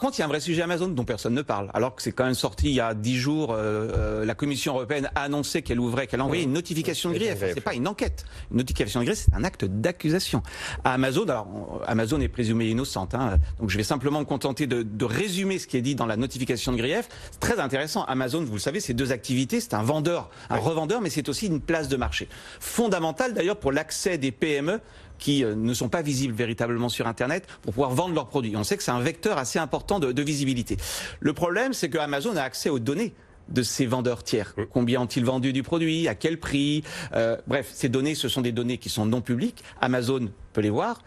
contre, il y a un vrai sujet Amazon dont personne ne parle. Alors que c'est quand même sorti il y a 10 jours, la Commission européenne a annoncé qu'elle envoyait une notification de grief. C'est pas une enquête. Une notification de grief, c'est un acte d'accusation. À Amazon, alors Amazon est présumée innocente, hein, donc je vais simplement me contenter de résumer ce qui est dit dans la notification de grief. C'est très intéressant. Amazon, vous le savez, c'est deux activités. C'est un vendeur, un revendeur, mais c'est aussi une place de marché. Fondamentale d'ailleurs pour l'accès des PME qui ne sont pas visibles véritablement sur Internet pour pouvoir vendre leurs produits. On sait que c'est un vecteur assez important de visibilité. Le problème, c'est que Amazon a accès aux données de ces vendeurs tiers. Combien ont-ils vendu du produit, à quel prix, bref, ces données, ce sont des données qui sont non publiques. Amazon peut les voir.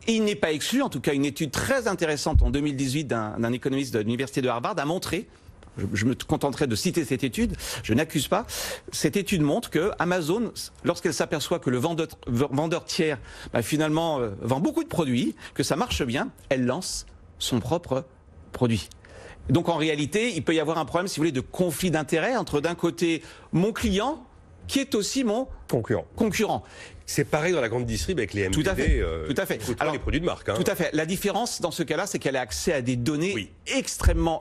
Et il n'est pas exclu, en tout cas une étude très intéressante en 2018 d'un économiste de l'université de Harvard a montré, je me contenterai de citer cette étude, je n'accuse pas, cette étude montre que Amazon, lorsqu'elle s'aperçoit que le vendeur tiers finalement vend beaucoup de produits, que ça marche bien, elle lance son propre produit. Donc en réalité, il peut y avoir un problème, si vous voulez, de conflit d'intérêts entre d'un côté mon client, qui est aussi mon concurrent. C'est pareil dans la grande distrib avec les MDD. Tout à fait. Alors, les produits de marque. Hein. Tout à fait. La différence dans ce cas-là, c'est qu'elle a accès à des données extrêmement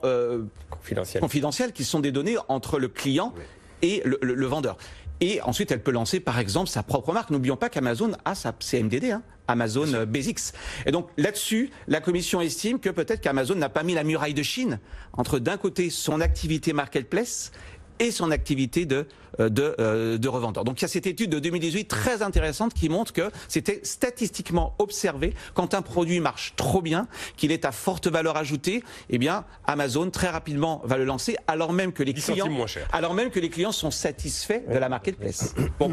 confidentielles, qui sont des données entre le client et le vendeur. Et ensuite, elle peut lancer, par exemple, sa propre marque. N'oublions pas qu'Amazon a sa CMDD, hein, Amazon Basics. Et donc là-dessus, la Commission estime que peut-être qu'Amazon n'a pas mis la muraille de Chine entre d'un côté son activité marketplace et son activité de revendeur. Donc il y a cette étude de 2018 très intéressante qui montre que c'était statistiquement observé quand un produit marche trop bien, qu'il est à forte valeur ajoutée, eh bien Amazon très rapidement va le lancer alors même que les clients sont satisfaits de la marketplace. Bon,